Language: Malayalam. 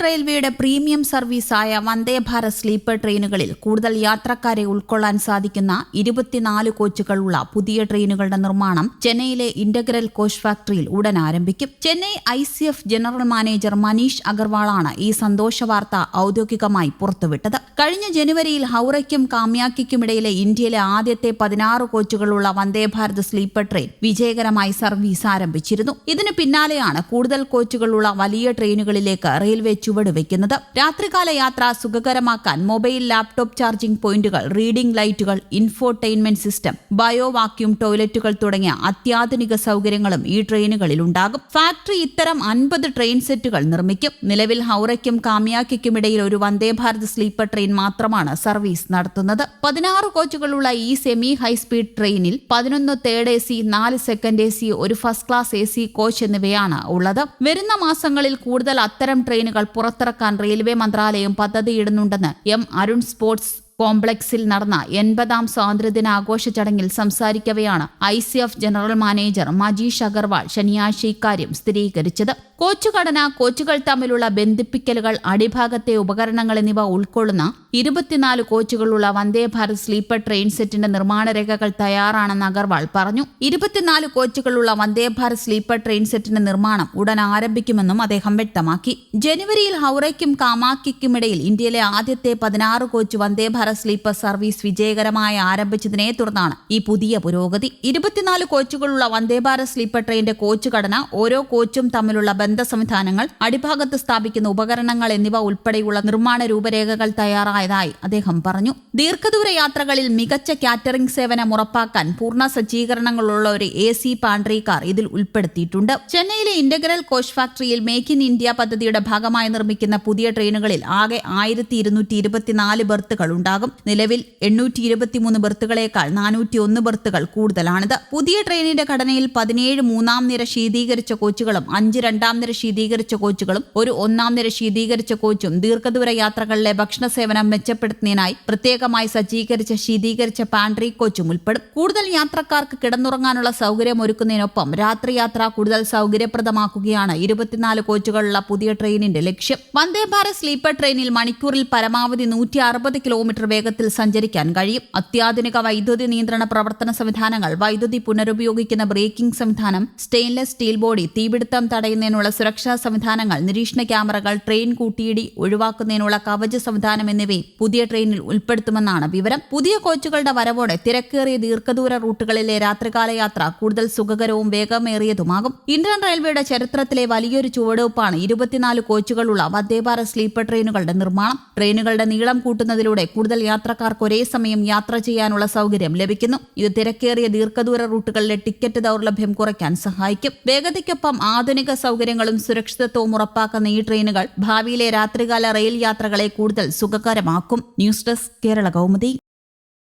റെയിൽവേയുടെ പ്രീമിയം സർവീസായ വന്ദേ ഭാരത് സ്ലീപ്പർ ട്രെയിനുകളിൽ കൂടുതൽ യാത്രക്കാരെ ഉൾക്കൊള്ളാൻ സാധിക്കുന്ന 24 കോച്ചുകളുള്ള പുതിയ ട്രെയിനുകളുടെ നിർമ്മാണം ചെന്നൈയിലെ ഇന്റഗ്രൽ കോച്ച് ഫാക്ടറിയിൽ ഉടൻ ആരംഭിക്കും. Chennai ICF general manager Manish അഗർവാളാണ് ഈ സന്തോഷ വാർത്ത ഔദ്യോഗികമായി പുറത്തുവിട്ടത്. കഴിഞ്ഞ ജനുവരിയിൽ ഹൗറയ്ക്കും കാമ്യാക്കിക്കുമിടയിലെ ഇന്ത്യയിലെ ആദ്യത്തെ 16 കോച്ചുകളുള്ള വന്ദേ ഭാരത് സ്ലീപ്പർ ട്രെയിൻ വിജയകരമായി സർവീസ് ആരംഭിച്ചിരുന്നു. ഇതിനു പിന്നാലെയാണ് കൂടുതൽ കോച്ചുകളുള്ള വലിയ ട്രെയിനുകളിലേക്ക് റെയിൽവേ ചുവടുവെക്കുന്നത്. രാത്രികാല യാത്ര സുഖകരമാക്കാൻ മൊബൈൽ ലാപ്ടോപ്പ് ചാർജിംഗ് പോയിന്റുകൾ, റീഡിംഗ് ലൈറ്റുകൾ, ഇൻഫോർടൈൻമെന്റ് സിസ്റ്റം, ബയോ വാക്യൂം ടോയ്ലറ്റുകൾ തുടങ്ങിയ അത്യാധുനിക സൗകര്യങ്ങളും ഈ ട്രെയിനുകളിൽ ഉണ്ടാകും. ഫാക്ടറി ഇത്തരം 50 ട്രെയിൻ സെറ്റുകൾ നിർമ്മിക്കും. നിലവിൽ ഹൗറയ്ക്കും കാമ്യാക്കിക്കുമിടയിൽ ഒരു വന്ദേ ഭാരത് സ്ലീപ്പർ ട്രെയിൻ മാത്രമാണ് സർവീസ് നടത്തുന്നത്. 16 കോച്ചുകളുള്ള ഈ സെമി ഹൈസ്പീഡ് ട്രെയിനിൽ 11 തേർഡ് AC, 4 സെക്കൻഡ് AC, ഒരു ഫസ്റ്റ് ക്ലാസ് AC കോച്ച് എന്നിവയാണ് ഉള്ളത്. വരുന്ന മാസങ്ങളിൽ കൂടുതൽ അത്തരം ട്രെയിനുകൾ പുറത്തിറക്കാൻ റെയിൽവേ മന്ത്രാലയം പദ്ധതിയിടുന്നുണ്ടെന്ന് അരുൺ സ്പോർട്സ് കോംപ്ലക്സിൽ നടന്ന 80ാം സ്വാതന്ത്ര്യദിനാഘോഷ ചടങ്ങിൽ സംസാരിക്കവെയാണ് ICF general manager Majeesh Agarwal ശനിയാഴ്ച ഇക്കാര്യം സ്ഥിരീകരിച്ചത്. കോച്ചുഘടന, കോച്ചുകൾ തമ്മിലുള്ള ബന്ധിപ്പിക്കലുകൾ, അടിഭാഗത്തെ ഉപകരണങ്ങൾ എന്നിവ ഉൾക്കൊള്ളുന്ന 24 കോച്ചുകളുള്ള വന്ദേ ഭാരത് സ്ലീപ്പർ ട്രെയിൻ സെറ്റിന്റെ നിർമ്മാണ രേഖകൾ തയ്യാറാണെന്ന് അഗർവാൾ പറഞ്ഞു. 24 കോച്ചുകളുള്ള വന്ദേ ഭാരത് സ്ലീപ്പർ ട്രെയിൻ സെറ്റിന്റെ നിർമ്മാണം ഉടൻ ആരംഭിക്കുമെന്നും അദ്ദേഹം വ്യക്തമാക്കി. ജനുവരിയിൽ ഹൗറയ്ക്കും കാമാക്കിക്കുമിടയിൽ ഇന്ത്യയിലെ ആദ്യത്തെ 16 coach Vande Bharat sleeper service വിജയകരമായി ആരംഭിച്ചതിനെ തുടർന്നാണ് ഈ പുതിയ പുരോഗതി. 24 കോച്ചുകളുള്ള വന്ദേ ഭാരത് സ്ലീപ്പർ ട്രെയിനിന്റെ കോച്ച് ഘടന, ഓരോ കോച്ചും തമ്മിലുള്ള ബന്ധ സംവിധാനങ്ങൾ, അടിഭാഗത്ത് സ്ഥാപിക്കുന്ന ഉപകരണങ്ങൾ എന്നിവ ഉൾപ്പെടെയുള്ള നിർമ്മാണ രൂപരേഖകൾ തയ്യാറായതായി അദ്ദേഹം പറഞ്ഞു. ദീർഘദൂര യാത്രകളിൽ മികച്ച കാറ്ററിംഗ് സേവനം ഉറപ്പാക്കാൻ പൂർണ്ണ സജ്ജീകരണങ്ങളുള്ള ഒരു AC പാൻട്രി കാർ ഇതിൽ ഉൾപ്പെടുത്തിയിട്ടുണ്ട്. ചെന്നൈയിലെ ഇന്റഗ്രൽ കോച്ച് ഫാക്ടറിയിൽ മേക്ക് ഇൻ ഇന്ത്യ പദ്ധതിയുടെ ഭാഗമായി നിർമ്മിക്കുന്ന പുതിയ ട്രെയിനുകളിൽ ആകെ 1224 ബർത്തുകൾ ഉണ്ടാകും. നിലവിൽ 823 ബർത്തുകളേക്കാൾ 401 ബർത്തുകൾ കൂടുതലാണിത്. പുതിയ ട്രെയിനിന്റെ ഘടനയിൽ 17 മൂന്നാം നിര ശീതീകരിച്ച കോച്ചുകളും 5 രണ്ടാം നിര ശീതീകരിച്ച കോച്ചുകളും ഒരു ഒന്നാം നിര ശീതീകരിച്ച കോച്ചും ദീർഘദൂര യാത്രകളിലെ ഭക്ഷണ സേവനം മെച്ചപ്പെടുത്തുന്നതിനായി പ്രത്യേകമായി സജ്ജീകരിച്ച ശീതീകരിച്ച പാൻട്രി കോച്ചും ഉൾപ്പെടും. കൂടുതൽ യാത്രക്കാർക്ക് കിടന്നുറങ്ങാനുള്ള സൗകര്യം ഒരുക്കുന്നതിനൊപ്പം രാത്രിയാത്ര കൂടുതൽ സൗകര്യപ്രദമാക്കുകയാണ് 24 കോച്ചുകളുള്ള പുതിയ ട്രെയിനിന്റെ ലക്ഷ്യം. വന്ദേ ഭാരത് സ്ലീപ്പർ ട്രെയിനിൽ മണിക്കൂറിൽ പരമാവധി 160 കിലോമീറ്റർ വേഗത്തിൽ സഞ്ചരിക്കാൻ കഴിയും. അത്യാധുനിക വൈദ്യുതി നിയന്ത്രണ പ്രവർത്തന സംവിധാനങ്ങൾ, വൈദ്യുതി പുനരുപയോഗിക്കുന്ന ബ്രേക്കിംഗ് സംവിധാനം, സ്റ്റെയിൻലെസ് സ്റ്റീൽ ബോഡി, തീപിടുത്തം തടയുന്നതിനുള്ള സുരക്ഷാ സംവിധാനങ്ങൾ, നിരീക്ഷണ ക്യാമറകൾ, ട്രെയിൻ കൂട്ടിയിടി ഒഴിവാക്കുന്നതിനുള്ള കവച സംവിധാനം എന്നിവയും പുതിയ ട്രെയിനിൽ ഉൾപ്പെടുത്തുമെന്നാണ് വിവരം. പുതിയ കോച്ചുകളുടെ വരവോടെ തിരക്കേറിയ ദീർഘദൂര റൂട്ടുകളിലെ രാത്രികാല യാത്ര കൂടുതൽ സുഖകരവും വേഗമേറിയതുമാകും. ഇന്ത്യൻ റെയിൽവേയുടെ ചരിത്രത്തിലെ വലിയൊരു ചുവടുവെപ്പാണ് 24 കോച്ചുകളുള്ള വന്ദേ ഭാരത് സ്ലീപ്പർ ട്രെയിനുകളുടെ നിർമ്മാണം. ട്രെയിനുകളുടെ നീളം കൂട്ടുന്നതിലൂടെ കൂടുതൽ യാത്രക്കാർക്ക് ഒരേ സമയം യാത്ര ചെയ്യാനുള്ള സൗകര്യം ലഭിക്കുന്നു. ഇത് തിരക്കേറിയ ദീർഘദൂര റൂട്ടുകളിലെ ടിക്കറ്റ് ദൗർലഭ്യം കുറയ്ക്കാൻ സഹായിക്കും. വേഗതയ്ക്കൊപ്പം ആധുനിക സൗകര്യങ്ങളും സുരക്ഷിതത്വവും ഉറപ്പാക്കുന്ന ഈ ട്രെയിനുകൾ ഭാവിയിലെ രാത്രികാല റെയിൽ യാത്രകളെ കൂടുതൽ സുഖകരമാക്കും. News desk, Kerala Kaumudi.